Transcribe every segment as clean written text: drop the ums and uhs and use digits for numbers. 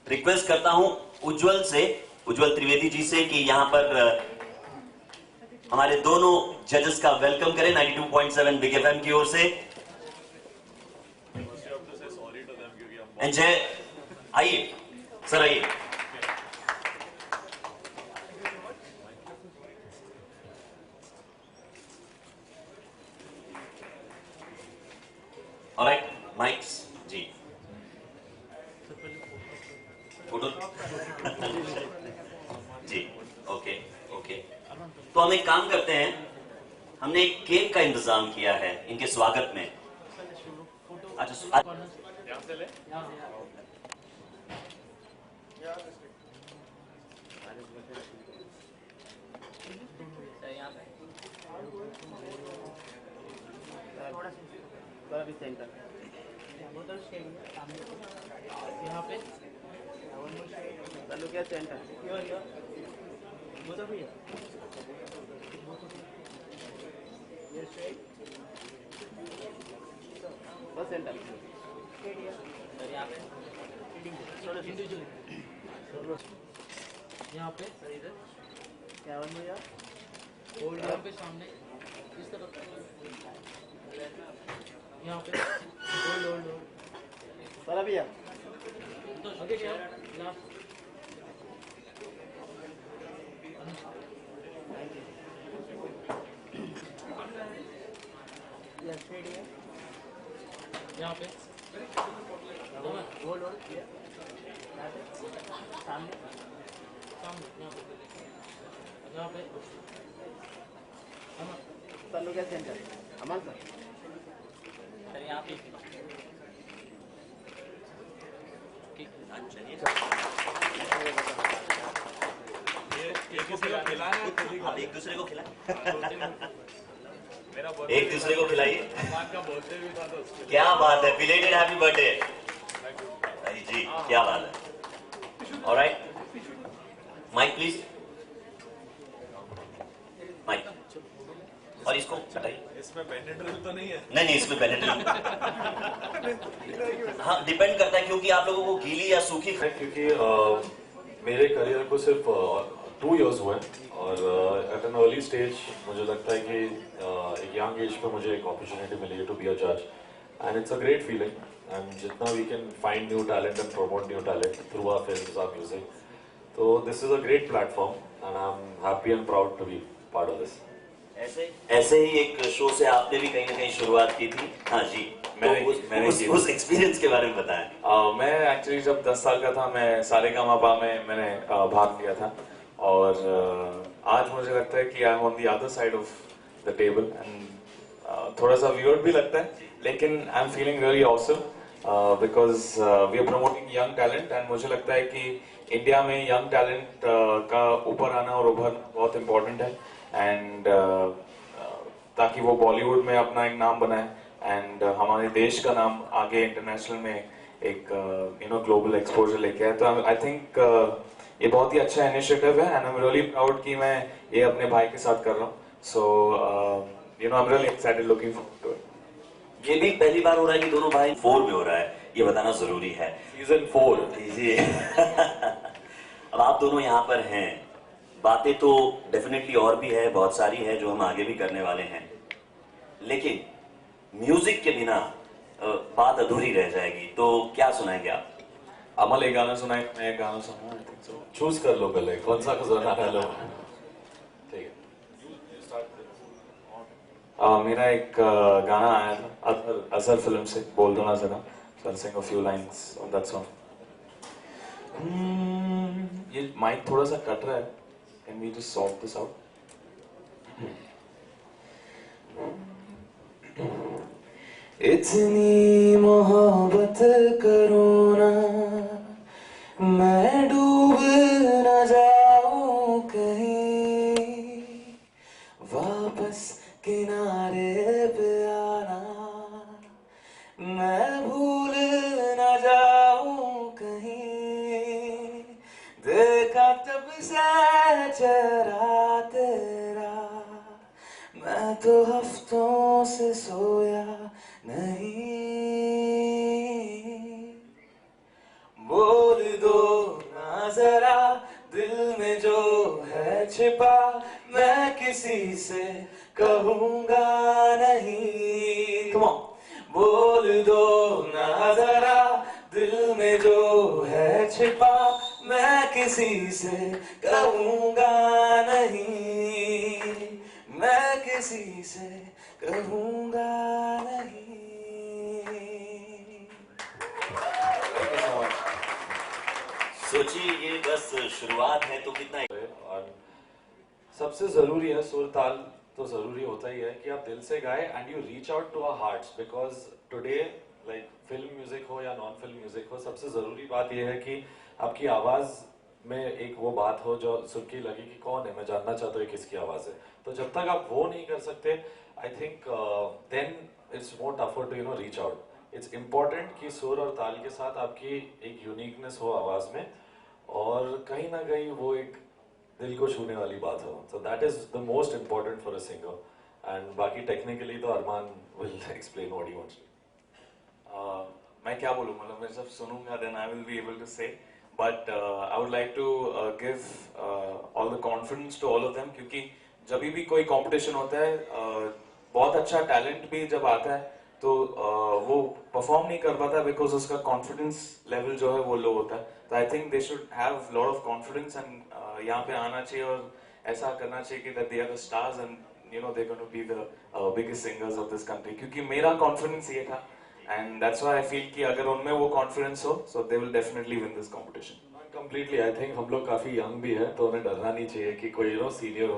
Request करता हूं उज्जवल से, उज्जवल त्रिवेदी जी से कि यहां पर हमारे दोनों जजेस का वेलकम करें 92.7 बिग एफएम की ओर से। जय, आइए सर, आइए। ऑलराइट, माइक्स जी, फोटो जी, ओके ओके। तो हम एक काम करते हैं, हमने एक केक का इंतजाम किया है इनके स्वागत में। अच्छा, यहाँ पे क्या सेंटर बस सेंटर यहाँ पे सर, इधर क्या भैया होल्ड यहाँ पे सामने इस तरफ, यहाँ पे होल्ड होल्ड होल्ड भैया तो ओके क्या लास्ट यहाँ पे होल्ड होल्ड सामने सामने यहाँ पे सर क्या सेंटर अमन सर यहाँ पे एक दूसरे को खिलाए, एक दूसरे को खिलाइए। क्या बात है, बिलेटेड हैप्पी बर्थडे जी, क्या बात है। ऑलराइट, माइक प्लीज, माइक, और इसको हटाइए। इसमें बेनेड्रिल तो नहीं है? नहीं, इसमें बेनेड्रिल हाँ, डिपेंड करता है क्योंकि आप लोगों को गीली या सूखी, क्योंकि मेरे करियर को सिर्फ 2 इयर्स हुए और एट एन अर्ली स्टेज मुझे लगता है कि एक यंग एज पे मुझे एक अपॉर्चुनिटी मिली है टू बी अ जज, and it's a great feeling. And जितना we can find new talent and promote new talent through our films, our music, तो this is a great platform and I am happy and proud to be part of this. ऐसे ही एक show से आपने भी कहीं ना कहीं शुरुआत की थी। हाँ जी, मैंने उस एक्सपीरियंस के बारे में बताया। मैं एक्चुअली जब 10 साल का था, मैं सारेगामापा में मैंने भाग लिया था, और आज मुझे लगता है कि I am on the other side of the table, and थोड़ा सा वियर्ड भी लगता है, लेकिन I am feeling really awesome because we are promoting young talent, and मुझे लगता है कि इंडिया में यंग टैलेंट का ऊपर आना और उभरना बहुत इम्पोर्टेंट है, एंड ताकि वो बॉलीवुड में अपना एक नाम बनाए एंड हमारे देश का नाम आगे इंटरनेशनल में एक ग्लोबल एक्सपोजर लेके आए। तो आई थिंक ये बहुत ही अच्छा इनिशिएटिव है, and I am really proud कि मैं ये अपने भाई के साथ कर रहा हूँ। So I am really excited, looking forward to it. ये भी पहली बार हो रहा है कि दोनों भाई 4 में हो रहा है, ये बताना जरूरी है। सीजन 4 जी अब आप दोनों यहाँ पर हैं, बातें तो डेफिनेटली और भी है, बहुत सारी है जो हम आगे भी करने वाले हैं, लेकिन म्यूजिक के बिना बात अधूरी रह जाएगी। तो क्या सुनाएंगे आप? अमल एक गाना सुनाए, मैं एक गाना सुनाऊं? I think so. चूज कर लो पहले कौन सा सुनाना है। लो ठीक है। मेरा एक गाना आया था अजहर फिल्म से, बोल दो ना जरा, so I sing a few lines on that song. ये माइक थोड़ा सा कट रहा है, can we just sort this out? इतनी मोहब्बत करो ना, मैं डूब न जाऊं कहीं, वापस किनारे पे आना, मैं भूल न जाऊं कहीं, देखा तब से चेहरा तेरा, मैं तो हफ्तों से सोया नहीं, बोल दो छिपा मैं किसी से कहूंगा नहीं। Come on. बोल दो ना जरा दिल में जो है छिपा मैं किसी से कहूंगा नहीं, मैं किसी से कहूंगा नहीं। सोचिए ये बस शुरुआत है तो कितना और सबसे जरूरी है, सुर ताल तो जरूरी होता ही है कि आप दिल से गाए and you reach out to our hearts, because today like film music हो या नॉन फिल्म म्यूजिक हो, सबसे जरूरी बात यह है कि आपकी आवाज में एक वो बात हो जो सुन के लगे कि कौन है, मैं जानना चाहता हूँ किसकी आवाज है। तो जब तक आप वो नहीं कर सकते, I think then it's more tougher to you know reach out. It's important कि सुर और ताल के साथ आपकी एक यूनिकनेस हो आवाज में, और कहीं ना कहीं वो एक दिल को छूने वाली बात हो। So that is the most important for a singer, and बाकी टेक्निकली तो Armaan will explain what he wants. मैं क्या बोलूँ, मतलब मैं जब सुनूंगा then I will be able to say, but I would like to give all the confidence to all of them, क्योंकि जब भी कोई कंपटीशन होता है बहुत अच्छा टैलेंट भी जब आता है तो वो परफॉर्म नहीं कर पाता बिकॉज उसका कॉन्फिडेंस लेवल जो है वो लो होता है। तो I think they should have lot of confidence and यहाँ पे आना चाहिए और ऐसा करना चाहिए कि that they are the stars and you know they gonna be the biggest singers of this country. क्योंकि मेरा कॉन्फिडेंस ये था and that's why I feel कि अगर उनमें वो कॉन्फिडेंस हो so they will definitely win this competition. Completely I think हम लोग काफी यंग भी है तो उन्हें डरना नहीं चाहिए कि कोई यू नो सीनियर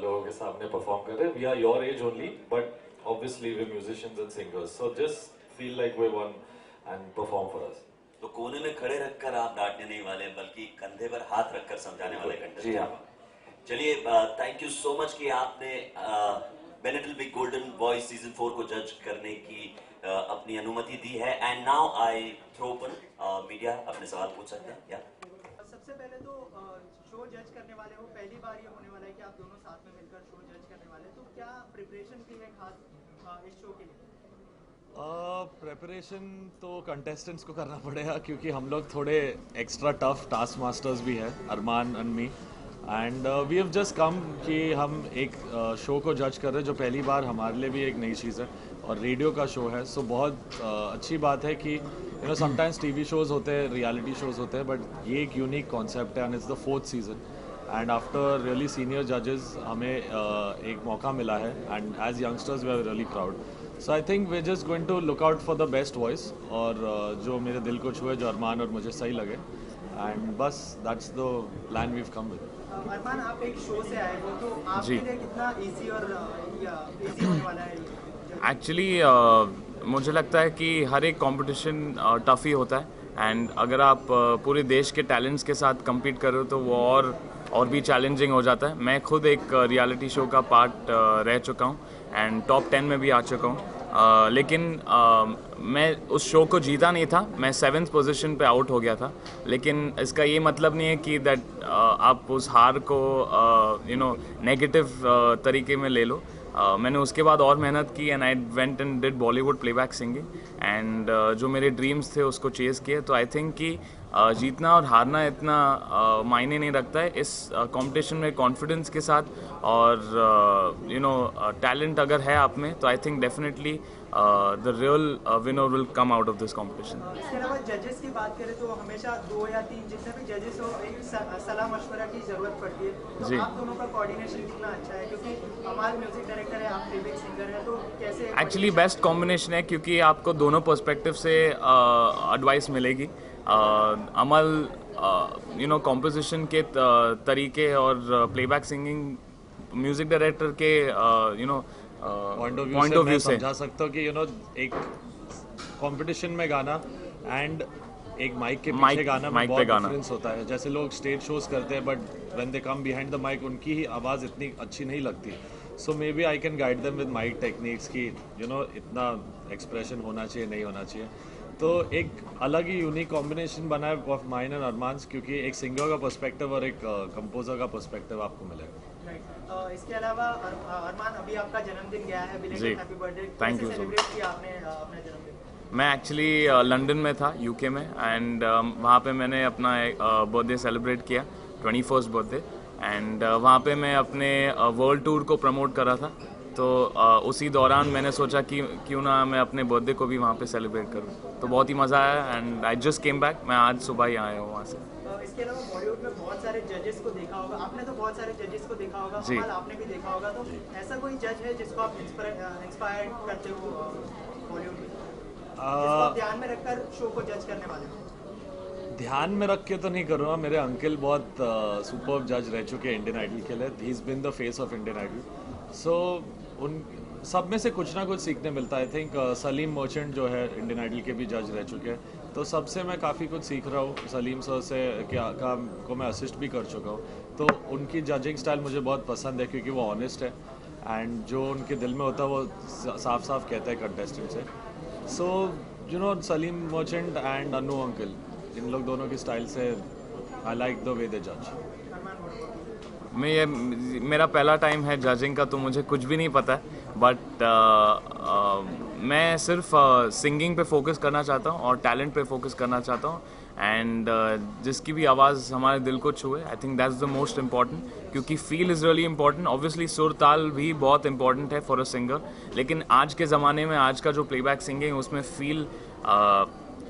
लोगों के सामने परफॉर्म कर रहे हैं। We are your age only, but obviously we're musicians and singers, so just feel like we won and perform for us. तो कोने में खड़े रखकर आप डांटने नहीं वाले, बल्कि कंधे पर हाथ रखकर समझाने वाले कंटेस्टेंट। जी हाँ। चलिए, थैंक यू सो मच कि आपने बेनेटल बिग गोल्डन वॉइस सीजन 4 को जज करने की अपनी अनुमति दी है। And now I throw open media, अपने सवाल पूछ सकते हैं या? सबसे पहले तो शो जज करने वाले हो, पहली बार ये होने वाला है कि आप दोनों साथ में मिलकर शो जज करने वाले हैं, तो क्या प्रिपरेशन की है खास इस शो के लिए? प्रेपरेशन तो कंटेस्टेंट्स को करना पड़ेगा क्योंकि हम लोग थोड़े एक्स्ट्रा टफ टास्क मास्टर्स भी हैं, Armaan and me, and we have just come कि हम एक शो को जज कर रहे हैं जो पहली बार हमारे लिए भी एक नई चीज़ है और रेडियो का शो है। सो बहुत अच्छी बात है कि you know sometimes TV shows होते हैं, रियलिटी शोज़ होते हैं, बट ये एक यूनिक कॉन्सेप्ट है and it's the 4th season and after really senior जजेस हमें एक मौका मिला है and as youngsters we are really proud. So I think we just going to look out for the best voice और जो मेरे दिल को छुए, जो अरमान और मुझे सही लगे, एंड बस that's the plan we have come with. Armaan, आप एक शो से आए हो तो आपके लिए कितना इजी और इजी होने वाला है? एक्चुअली मुझे लगता है कि हर एक कंपटीशन टफ ही होता है एंड अगर आप पूरे देश के टैलेंट्स के साथ compete कर रहे हो तो वो और भी चैलेंजिंग हो जाता है। मैं खुद एक रियलिटी शो का पार्ट रह चुका हूँ एंड टॉप 10 में भी आ चुका हूँ, लेकिन मैं उस शो को जीता नहीं था, मैं 7th पोजीशन पे आउट हो गया था। लेकिन इसका ये मतलब नहीं है कि दैट आप उस हार को यू नो नेगेटिव तरीके में ले लो। मैंने उसके बाद और मेहनत की and I went and did Bollywood playback singing and जो मेरे ड्रीम्स थे उसको चेज़ किए। तो आई थिंक कि जीतना और हारना इतना मायने नहीं रखता है इस कंपटीशन में। कॉन्फिडेंस के साथ और यू नो टैलेंट अगर है आप में तो I think definitely the real winner will come out of this competition. इसके अलावा जजेस की बात करें तो हमेशा 2 या 3 जितने भी जजेस हो, एक सलाह मशवरा की जरूरत पड़ती है, तो जी। आप दोनों का कोऑर्डिनेशन कितना अच्छा है? क्योंकि हमारे म्यूजिक डायरेक्टर है, आप प्लेबैक सिंगर है, तो कैसे? एक्चुअली बेस्ट कॉम्बिनेशन है क्योंकि आपको दोनों पर्सपेक्टिव से एडवाइस मिलेगी। अमल यू नो कॉम्पोजिशन के तरीके और प्लेबैक सिंगिंग म्यूजिक डायरेक्टर के you know point point of of view view से से समझा सकता हूँ कि यू नो एक कंपटीशन में गाना एंड एक माइक के पीछे गाना में माइक पे बहुत गाना। डिफरेंस होता है। जैसे लोग स्टेज शोज करते हैं but when they come behind the mic उनकी ही आवाज़ इतनी अच्छी नहीं लगती। So maybe I can guide them with mic techniques की यू नो इतना एक्सप्रेशन होना चाहिए, नहीं होना चाहिए। तो एक अलग ही यूनिक कॉम्बिनेशन बना है ऑफ माइन एंड अरमान्स, क्योंकि एक सिंगर का पर्सपेक्टिव और एक कंपोजर का पर्सपेक्टिव आपको मिलेगा। इसके अलावा अरमान, अभी आपका जन्मदिन गया है, जी। Belated happy birthday. Thank you so celebrate किया आपने अपना जन्मदिन? मैं एक्चुअली लंदन में था, यूके में, एंड वहाँ पे मैंने अपना बर्थडे सेलिब्रेट किया, 21st बर्थडे। एंड वहाँ पे मैं अपने वर्ल्ड टूर को प्रमोट कर रहा था, तो उसी दौरान मैंने सोचा कि क्यों ना मैं अपने बर्थडे को भी वहाँ पे सेलिब्रेट करूँ, तो बहुत ही मज़ा आया and I just came back. मैं आज सुबह ही आया हूँ वहाँ से। इसके अलावा बॉलीवुड में बहुत सारे जजेस को देखा होगा आपने, तो बहुत सारे जजेस को देखा होगा, जी। कमाल आपने भी देखा होगा, तो ऐसा कोई जज है जिसको आप इंस्पायर करते हो बॉलीवुड में, जिसको आप ध्यान में रखकर शो को जज करने वाले हो? ध्यान में रख के तो नहीं करूँगा, मेरे अंकल बहुत सुपर जज रह चुके हैं इंडियन आइडल के लिए। He is been the face of Indian idol, so उन सब में से कुछ ना कुछ सीखने मिलता है। आई थिंक सलीम मर्चेंट जो है इंडियन आइडल के भी जज रह चुके हैं, तो सबसे मैं काफ़ी कुछ सीख रहा हूँ। सलीम सर से क्या काम को मैं असिस्ट भी कर चुका हूँ, तो उनकी जजिंग स्टाइल मुझे बहुत पसंद है क्योंकि वो ऑनेस्ट है एंड जो उनके दिल में होता है वो साफ साफ कहता है कंटेस्टेंट से। So you know Salim Merchant and Anu uncle, इन लोग दोनों की स्टाइल से आई लाइक द वे दे जज। मेरा पहला टाइम है जजिंग का, तो मुझे कुछ भी नहीं पता है, बट मैं सिर्फ सिंगिंग पे फोकस करना चाहता हूँ और टैलेंट पे फोकस करना चाहता हूँ एंड जिसकी भी आवाज़ हमारे दिल को छुए, I think that's the most important, क्योंकि feel is really important. Obviously सुर ताल भी बहुत इंपॉर्टेंट है फॉर अ सिंगर, लेकिन आज के ज़माने में आज का जो प्लेबैक सिंगिंग है उसमें फील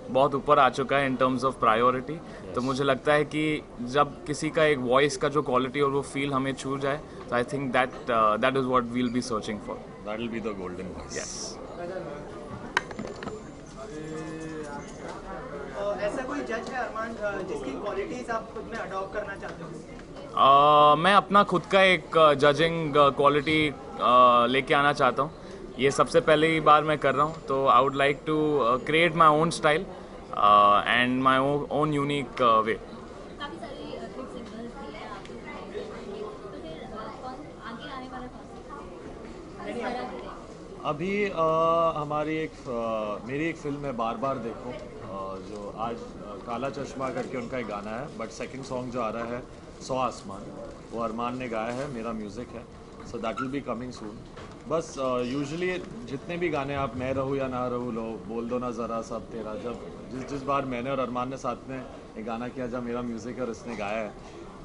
बहुत ऊपर आ चुका है इन टर्म्स ऑफ प्रायोरिटी। तो मुझे लगता है कि जब किसी का एक वॉइस का जो क्वालिटी और वो फील हमें छू जाए, तो I think that is what we'll be searching for. That will be the golden voice. Yes. ऐसा कोई जज है अरमान जिसकी क्वालिटीज आप खुद में अडॉप्ट करना चाहते हो? मैं अपना खुद का एक जजिंग क्वालिटी लेके आना चाहता हूँ। ये सबसे पहली बार मैं कर रहा हूँ, तो I would like to create my own style and my own unique way. काफी सारे हिट सिंगर्स भी हैं आपके गाने के, तो फिर कौन आगे आने वाला कौन सा है? अभी मेरी एक फिल्म है बार बार देखो, जो आज काला चश्मा करके उनका एक गाना है, बट सेकंड सॉन्ग जो आ रहा है 100 आसमान, वो अरमान ने गाया है, मेरा म्यूज़िक है, so that will be coming soon. बस यूजुअली जितने भी गाने आप मैं रहूँ या ना रहूँ लो, बोल दो ना ज़रा सब तेरा, जब जिस बार मैंने और अरमान ने साथ में एक गाना किया जब मेरा म्यूज़िक है और इसने गाया है,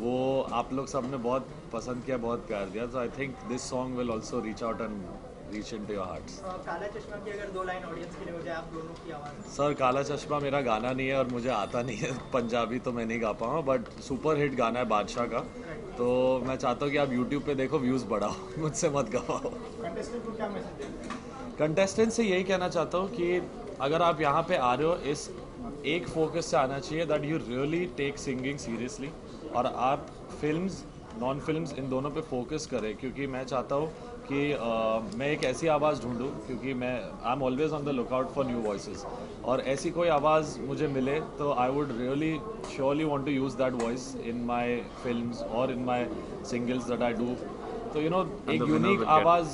वो आप लोग सब ने बहुत पसंद किया, बहुत प्यार दिया। So I think this song will also reach out and reach into your hearts. Kala Chashma की अगर 2 लाइन ऑडियंस के लिए हो जाए आप दोनों की आवाज़। सर काला चश्मा मेरा गाना नहीं है और मुझे आता नहीं है पंजाबी, तो मैं नहीं गा पाऊँगा, बट सुपर हिट गाना है बादशाह का, तो मैं चाहता हूँ कि आप यूट्यूब पे देखो, व्यूज़ बढ़ाओ, मुझसे मत गवाओ। कंटेस्टेंट को क्या मैसेज देंगे? कंटेस्टेंट से यही कहना चाहता हूँ कि अगर आप यहाँ पे आ रहे हो, इस एक फोकस से आना चाहिए that you really take singing seriously, और आप फिल्म्स नॉन फिल्म्स इन दोनों पे फोकस करें, क्योंकि मैं चाहता हूँ कि मैं एक ऐसी आवाज़ ढूंढूं, क्योंकि मैं I am always on the lookout for new voices, और ऐसी कोई आवाज़ मुझे मिले तो I would really surely want to use that voice in my films और in my singles that I do. तो यू नो एक यूनिक आवाज़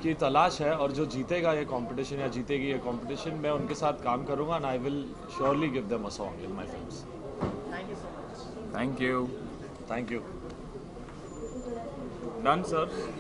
की तलाश है, और जो जीतेगा ये कंपटीशन या जीतेगी ये कंपटीशन, मैं उनके साथ काम करूँगा and I will surely give them a song in my films. Thank you so much. Thank you. Thank you. Done sir.